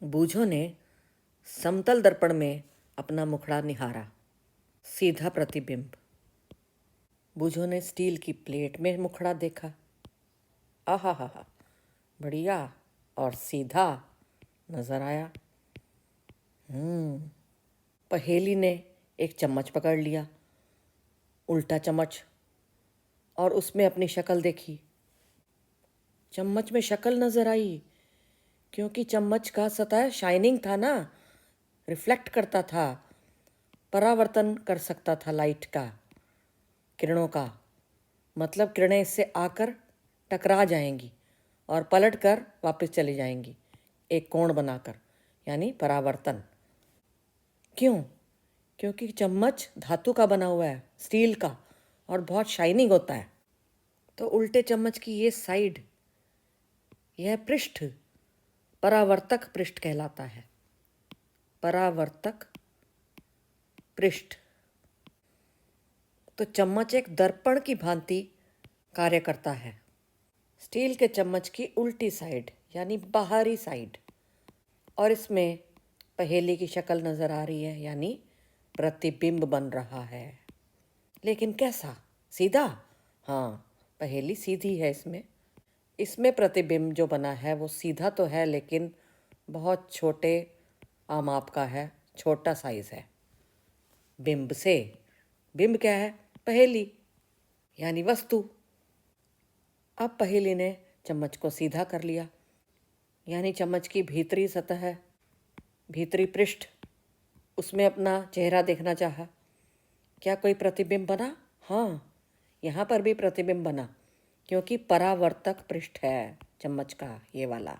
बूझो ने समतल दर्पण में अपना मुखड़ा निहारा। सीधा प्रतिबिंब। बूझो ने स्टील की प्लेट में मुखड़ा देखा। आहा हा हा, बढ़िया और सीधा नजर आया। पहेली ने एक चम्मच पकड़ लिया, उल्टा चम्मच, और उसमें अपनी शक्ल देखी। चम्मच में शक्ल नजर आई क्योंकि चम्मच का सतह शाइनिंग था ना, रिफ्लेक्ट करता था, परावर्तन कर सकता था लाइट का, किरणों का। मतलब किरणें इससे आकर टकरा जाएंगी और पलट कर वापस चली जाएंगी एक कोण बनाकर, यानी परावर्तन। क्यों? क्योंकि चम्मच धातु का बना हुआ है, स्टील का, और बहुत शाइनिंग होता है। तो उल्टे चम्मच की ये साइड, यह पृष्ठ परावर्तक पृष्ठ कहलाता है। परावर्तक पृष्ठ। तो चम्मच एक दर्पण की भांति कार्य करता है। स्टील के चम्मच की उल्टी साइड यानी बाहरी साइड, और इसमें पहेली की शक्ल नजर आ रही है, यानी प्रतिबिंब बन रहा है। लेकिन कैसा? सीधा? हाँ, पहेली सीधी है। इसमें प्रतिबिंब जो बना है वो सीधा तो है, लेकिन बहुत छोटे आमाप का है, छोटा साइज है बिंब से। बिंब क्या है? पहेली यानी वस्तु। अब पहेली ने चम्मच को सीधा कर लिया, यानी चम्मच की भीतरी सतह है, भीतरी पृष्ठ, उसमें अपना चेहरा देखना चाहा। क्या कोई प्रतिबिंब बना? हाँ, यहाँ पर भी प्रतिबिंब बना, क्योंकि परावर्तक पृष्ठ है चम्मच का, ये वाला।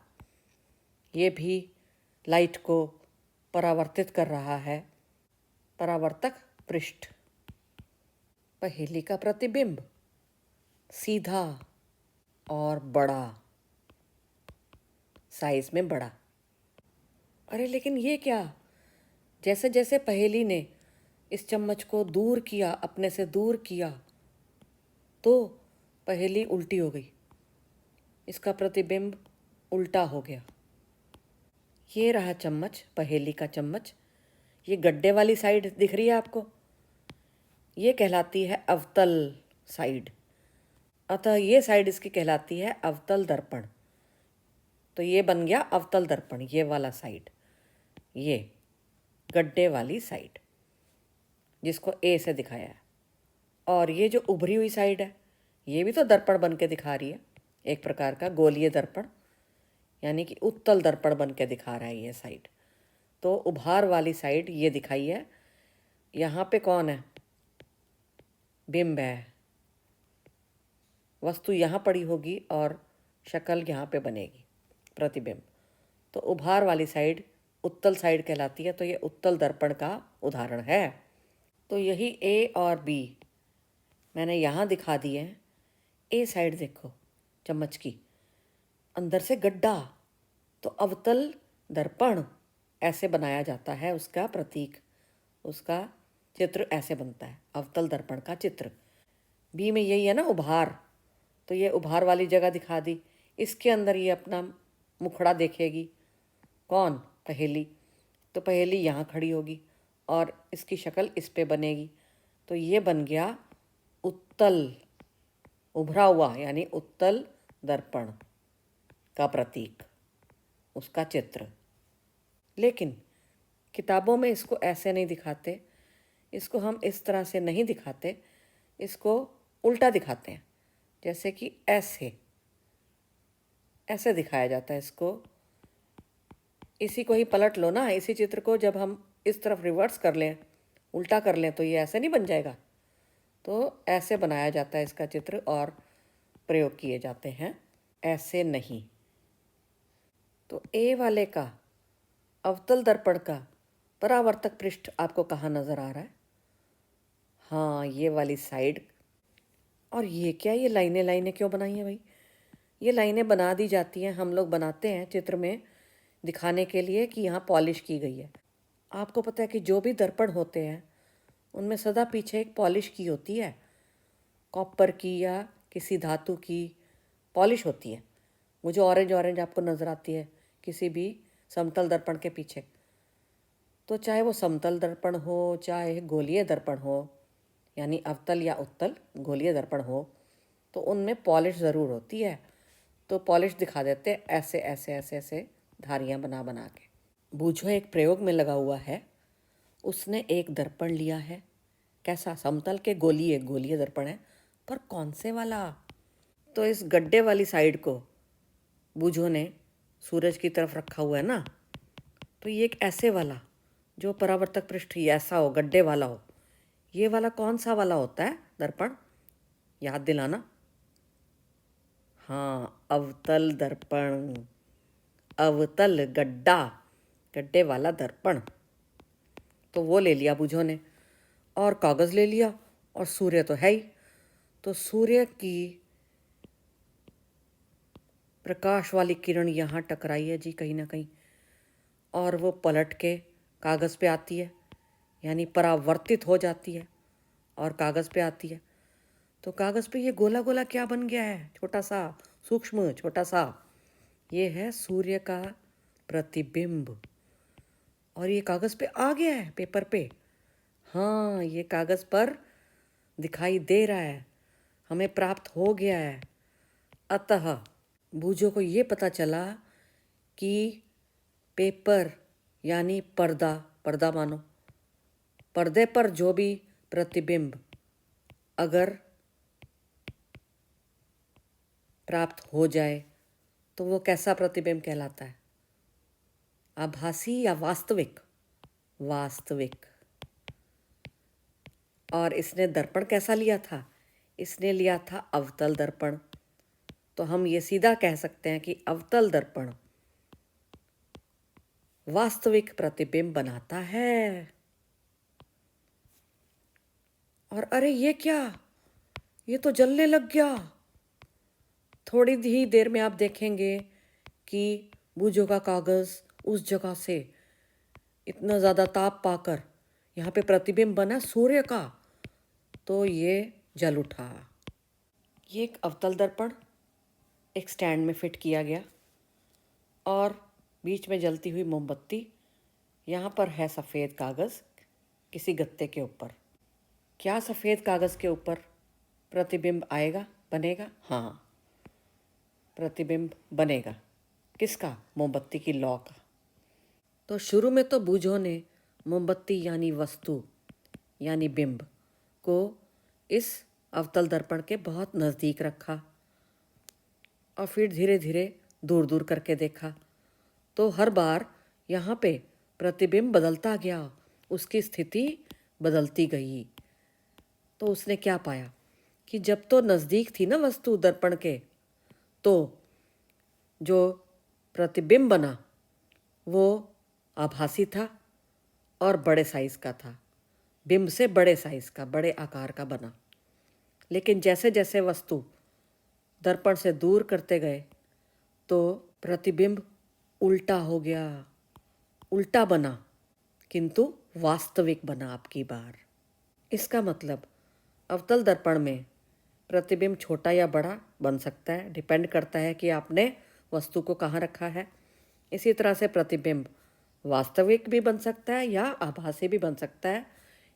ये भी लाइट को परावर्तित कर रहा है, परावर्तक पृष्ठ। पहेली का प्रतिबिंब सीधा और बड़ा, साइज में बड़ा। अरे लेकिन ये क्या? जैसे जैसे पहेली ने इस चम्मच को दूर किया, अपने से दूर किया, तो पहेली उल्टी हो गई, इसका प्रतिबिंब उल्टा हो गया। ये रहा चम्मच, पहेली का चम्मच। ये गड्ढे वाली साइड दिख रही है आपको, ये कहलाती है अवतल साइड। अतः ये साइड इसकी कहलाती है अवतल दर्पण। तो ये बन गया अवतल दर्पण, ये वाला साइड, ये गड्ढे वाली साइड जिसको ए से दिखाया है। और ये जो उभरी हुई साइड है, ये भी तो दर्पण बन के दिखा रही है, एक प्रकार का गोलीय दर्पण, यानी कि उत्तल दर्पण बन के दिखा रहा है ये साइड। तो उभार वाली साइड ये दिखाई है। यहाँ पे कौन है? बिंब है। वस्तु यहाँ पड़ी होगी और शक्ल यहाँ पे बनेगी, प्रतिबिंब। तो उभार वाली साइड उत्तल साइड कहलाती है। तो ये उत्तल दर्पण का उदाहरण है। तो यही ए और बी मैंने यहाँ दिखा दिए हैं। ए साइड देखो चम्मच की, अंदर से गड्ढा, तो अवतल दर्पण ऐसे बनाया जाता है, उसका प्रतीक, उसका चित्र ऐसे बनता है, अवतल दर्पण का चित्र। बी में यही है ना, उभार। तो ये उभार वाली जगह दिखा दी। इसके अंदर ये अपना मुखड़ा देखेगी। कौन? पहेली। तो पहेली यहाँ खड़ी होगी और इसकी शक्ल इस पे बनेगी। तो ये बन गया उत्तल, उभरा हुआ, यानी उत्तल दर्पण का प्रतीक, उसका चित्र। लेकिन किताबों में इसको ऐसे नहीं दिखाते, इसको हम इस तरह से नहीं दिखाते, इसको उल्टा दिखाते हैं। जैसे कि ऐसे ऐसे दिखाया जाता है इसको। इसी को ही पलट लो ना, इसी चित्र को जब हम इस तरफ रिवर्स कर लें, उल्टा कर लें, तो ये ऐसे नहीं बन जाएगा। तो ऐसे बनाया जाता है इसका चित्र और प्रयोग किए जाते हैं, ऐसे नहीं। तो ए वाले का अवतल दर्पण का परावर्तक पृष्ठ आपको कहाँ नज़र आ रहा है? हाँ, ये वाली साइड। और ये क्या, ये लाइनें लाइनें क्यों बनाई हैं भाई? ये लाइनें बना दी जाती हैं, हम लोग बनाते हैं चित्र में दिखाने के लिए कि यहाँ पॉलिश की गई है। आपको पता है कि जो भी दर्पण होते हैं उनमें सदा पीछे एक पॉलिश की होती है, कॉपर की या किसी धातु की पॉलिश होती है। वो जो ऑरेंज ऑरेंज आपको नज़र आती है किसी भी समतल दर्पण के पीछे। तो चाहे वो समतल दर्पण हो, चाहे गोलीय दर्पण हो, यानी अवतल या उत्तल गोलीय दर्पण हो, तो उनमें पॉलिश ज़रूर होती है। तो पॉलिश दिखा देते हैं ऐसे ऐसे ऐसे ऐसे धारियाँ बना बना के। बूझो एक प्रयोग में लगा हुआ है। उसने एक दर्पण लिया है, कैसा, समतल के गोलीय गोलीय दर्पण है, पर कौन से वाला? तो इस गड्ढे वाली साइड को बूझो ने सूरज की तरफ रखा हुआ है ना, तो ये एक ऐसे वाला जो परावर्तक पृष्ठ ही ऐसा हो, गड्ढे वाला हो, ये वाला कौन सा वाला होता है दर्पण? याद दिलाना। हाँ, अवतल दर्पण, अवतल गड्ढा, गड्ढे वाला दर्पण। तो वो ले लिया बूझो ने, और कागज़ ले लिया, और सूर्य तो है ही। तो सूर्य की प्रकाश वाली किरण यहाँ टकराई है जी कहीं ना कहीं, और वो पलट के कागज़ पे आती है, यानी परावर्तित हो जाती है और कागज़ पे आती है। तो कागज़ पे ये गोला गोला क्या बन गया है, छोटा सा, सूक्ष्म, छोटा सा, ये है सूर्य का प्रतिबिंब। और ये कागज़ पे आ गया है, पेपर पे। हाँ, ये कागज़ पर दिखाई दे रहा है, हमें प्राप्त हो गया है। अतः बूझो को ये पता चला कि पेपर यानी पर्दा, पर्दा मानो, पर्दे पर जो भी प्रतिबिंब अगर प्राप्त हो जाए तो वो कैसा प्रतिबिंब कहलाता है? आभासी या वास्तविक? वास्तविक। और इसने दर्पण कैसा लिया था? इसने लिया था अवतल दर्पण। तो हम ये सीधा कह सकते हैं कि अवतल दर्पण वास्तविक प्रतिबिंब बनाता है। और अरे ये क्या, ये तो जलने लग गया। थोड़ी ही देर में आप देखेंगे कि बूझो का कागज़ उस जगह से इतना ज़्यादा ताप पाकर यहाँ पे प्रतिबिंब बना सूर्य का, तो ये जल उठा। ये एक अवतल दर्पण एक स्टैंड में फिट किया गया, और बीच में जलती हुई मोमबत्ती, यहाँ पर है सफ़ेद कागज़ किसी गत्ते के ऊपर। क्या सफ़ेद कागज़ के ऊपर प्रतिबिंब आएगा, बनेगा? हाँ, प्रतिबिंब बनेगा। किसका? मोमबत्ती की लौ का। तो शुरू में तो बूझो ने मोमबत्ती यानी वस्तु यानी बिंब को इस अवतल दर्पण के बहुत नज़दीक रखा, और फिर धीरे धीरे दूर दूर करके देखा। तो हर बार यहाँ पे प्रतिबिंब बदलता गया, उसकी स्थिति बदलती गई। तो उसने क्या पाया कि जब तो नज़दीक थी ना वस्तु दर्पण के, तो जो प्रतिबिंब बना वो आभासी था और बड़े साइज़ का था, बिंब से बड़े साइज़ का, बड़े आकार का बना। लेकिन जैसे जैसे वस्तु दर्पण से दूर करते गए तो प्रतिबिंब उल्टा हो गया, उल्टा बना, किंतु वास्तविक बना अब की बार। इसका मतलब अवतल दर्पण में प्रतिबिंब छोटा या बड़ा बन सकता है, डिपेंड करता है कि आपने वस्तु को कहाँ रखा है। इसी तरह से प्रतिबिंब वास्तविक भी बन सकता है या आभासी भी बन सकता है।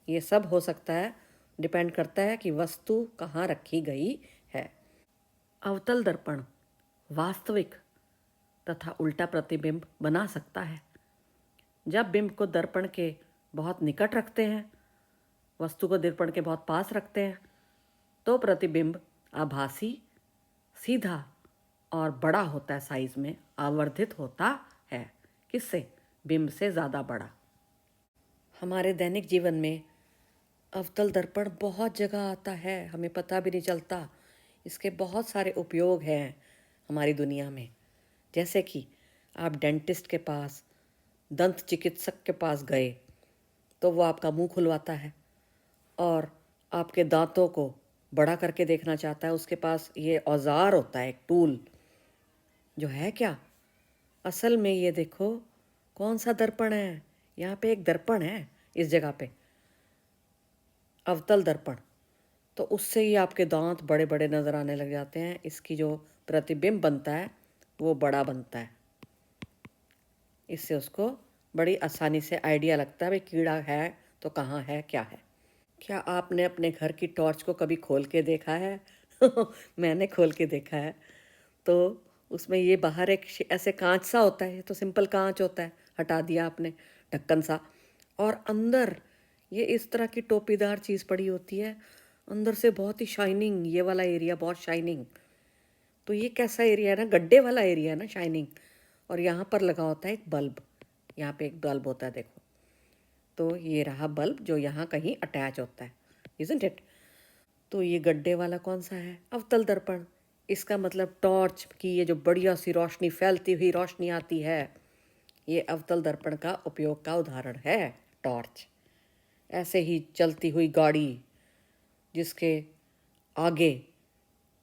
ये सब हो सकता है, डिपेंड करता है कि वस्तु कहाँ रखी गई है। अवतल दर्पण वास्तविक तथा उल्टा प्रतिबिंब बना सकता है। जब बिंब को दर्पण के बहुत निकट रखते हैं, वस्तु को दर्पण के बहुत पास रखते हैं, तो प्रतिबिंब आभासी, सीधा और बड़ा होता है, साइज में आवर्धित होता है। किससे? बिंब से ज़्यादा बड़ा। हमारे दैनिक जीवन में अवतल दर्पण बहुत जगह आता है, हमें पता भी नहीं चलता। इसके बहुत सारे उपयोग हैं हमारी दुनिया में। जैसे कि आप डेंटिस्ट के पास, दंत चिकित्सक के पास गए तो वो आपका मुंह खुलवाता है और आपके दांतों को बड़ा करके देखना चाहता है। उसके पास ये औजार होता है, एक टूल, जो है क्या, असल में ये देखो कौन सा दर्पण है। यहाँ पे एक दर्पण है इस जगह पे, अवतल दर्पण। तो उससे ही आपके दांत बड़े बड़े नज़र आने लग जाते हैं। इसकी जो प्रतिबिंब बनता है वो बड़ा बनता है। इससे उसको बड़ी आसानी से आइडिया लगता है भाई कीड़ा है तो कहाँ है क्या है। क्या आपने अपने घर की टॉर्च को कभी खोल के देखा है? मैंने खोल के देखा है। तो उसमें ये बाहर एक ऐसे कांच सा होता है, ये तो सिंपल कांच होता है, हटा दिया आपने ढक्कन सा, और अंदर ये इस तरह की टोपीदार चीज़ पड़ी होती है, अंदर से बहुत ही शाइनिंग, ये वाला एरिया बहुत शाइनिंग। तो ये कैसा एरिया है ना, गड्ढे वाला एरिया है ना, शाइनिंग। और यहाँ पर लगा होता है एक बल्ब, यहाँ पे एक बल्ब होता है देखो। तो ये रहा बल्ब जो यहाँ कहीं अटैच होता है, इज़न्ट इट। तो ये गड्ढे वाला कौन सा है? अवतल दर्पण। इसका मतलब टॉर्च की ये जो बढ़िया सी रोशनी, फैलती हुई रोशनी आती है, ये अवतल दर्पण का उपयोग का उदाहरण है, टॉर्च। ऐसे ही चलती हुई गाड़ी जिसके आगे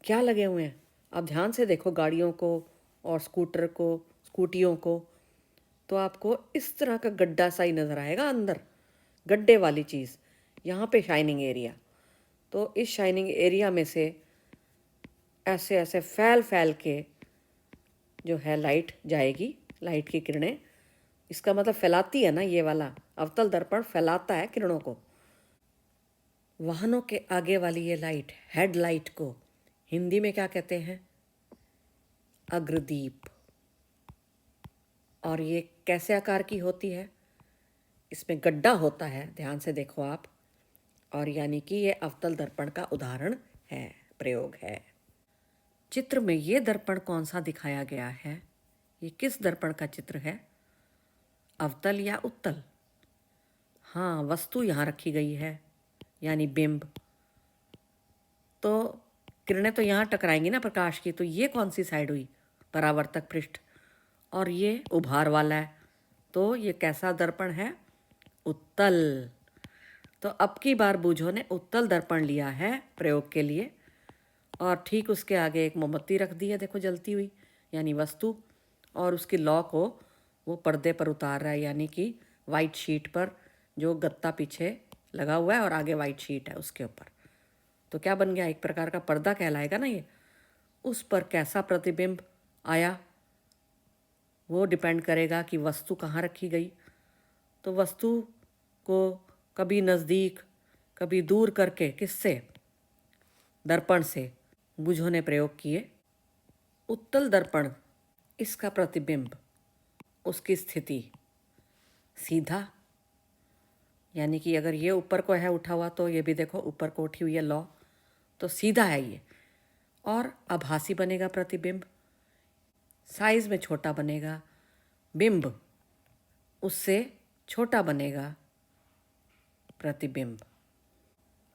क्या लगे हुए हैं, आप ध्यान से देखो गाड़ियों को और स्कूटर को, स्कूटियों को, तो आपको इस तरह का गड्ढा सा ही नज़र आएगा अंदर, गड्ढे वाली चीज़, यहाँ पे शाइनिंग एरिया। तो इस शाइनिंग एरिया में से ऐसे ऐसे फैल फैल के जो है लाइट जाएगी, लाइट की किरणें, इसका मतलब फैलाती है ना, ये वाला अवतल दर्पण फैलाता है किरणों को। वाहनों के आगे वाली ये लाइट, हेडलाइट को हिंदी में क्या कहते हैं? अग्रदीप। और ये कैसे आकार की होती है? इसमें गड्ढा होता है, ध्यान से देखो आप, और यानी कि ये अवतल दर्पण का उदाहरण है, प्रयोग है। चित्र में ये दर्पण कौन सा दिखाया गया है? ये किस दर्पण का चित्र है? अवतल या उत्तल? हाँ, वस्तु यहाँ रखी गई है, यानी बिंब। तो किरणें तो यहाँ टकराएंगी ना प्रकाश की, तो ये कौन सी साइड हुई? परावर्तक पृष्ठ। और ये उभार वाला है, तो ये कैसा दर्पण है? उत्तल। तो अब की बार बूझो ने उत्तल दर्पण लिया है प्रयोग के लिए, और ठीक उसके आगे एक मोमबत्ती रख दी है, देखो जलती हुई, यानी वस्तु, और उसकी लौ को वो पर्दे पर उतार रहा है, यानी कि वाइट शीट पर, जो गत्ता पीछे लगा हुआ है और आगे वाइट शीट है उसके ऊपर। तो क्या बन गया? एक प्रकार का पर्दा कहलाएगा ना ये। उस पर कैसा प्रतिबिंब आया वो डिपेंड करेगा कि वस्तु कहाँ रखी गई। तो वस्तु को कभी नज़दीक कभी दूर करके, किससे? दर्पण से बूझों ने प्रयोग किए। उत्तल दर्पण, इसका प्रतिबिंब, उसकी स्थिति सीधा, यानी कि अगर ये ऊपर को है उठा हुआ, तो ये भी देखो ऊपर को उठी हुई है लौ, तो सीधा है ये। और आभासी बनेगा प्रतिबिंब, साइज में छोटा बनेगा, बिंब उससे छोटा बनेगा प्रतिबिंब।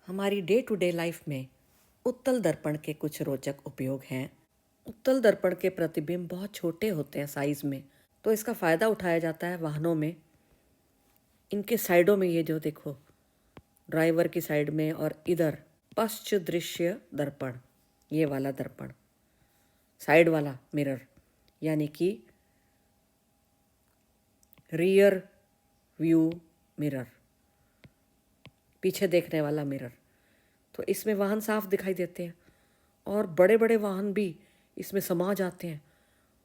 हमारी डे टू डे लाइफ में उत्तल दर्पण के कुछ रोचक उपयोग हैं। उत्तल दर्पण के प्रतिबिंब बहुत छोटे होते हैं साइज में, तो इसका फ़ायदा उठाया जाता है वाहनों में। इनके साइडों में ये जो देखो, ड्राइवर की साइड में और इधर पश्च दृश्य दर्पण, ये वाला दर्पण, साइड वाला मिरर, यानी कि रियर व्यू मिरर, पीछे देखने वाला मिरर। तो इसमें वाहन साफ दिखाई देते हैं, और बड़े बड़े वाहन भी इसमें समा जाते हैं।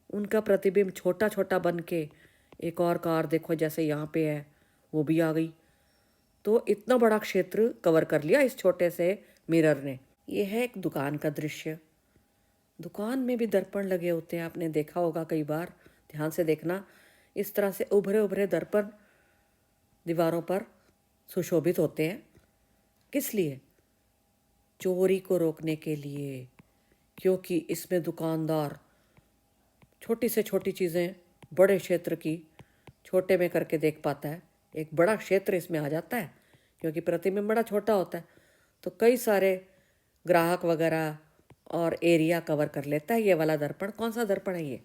उनका प्रतिबिंब छोटा छोटा बन के, एक और कार देखो जैसे यहाँ पे है, वो भी आ गई। तो इतना बड़ा क्षेत्र कवर कर लिया इस छोटे से मिरर ने। ये है एक दुकान का दृश्य। दुकान में भी दर्पण लगे होते हैं, आपने देखा होगा कई बार, ध्यान से देखना। इस तरह से उभरे उभरे दर्पण दीवारों पर सुशोभित होते हैं। किस लिए? चोरी को रोकने के लिए, क्योंकि इसमें दुकानदार छोटी से छोटी चीज़ें बड़े क्षेत्र की छोटे में करके देख पाता है। एक बड़ा क्षेत्र इसमें आ जाता है, क्योंकि प्रतिबिंब बड़ा छोटा होता है, तो कई सारे ग्राहक वगैरह और एरिया कवर कर लेता है ये वाला दर्पण। कौन सा दर्पण है ये?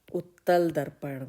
उत्तल दर्पण।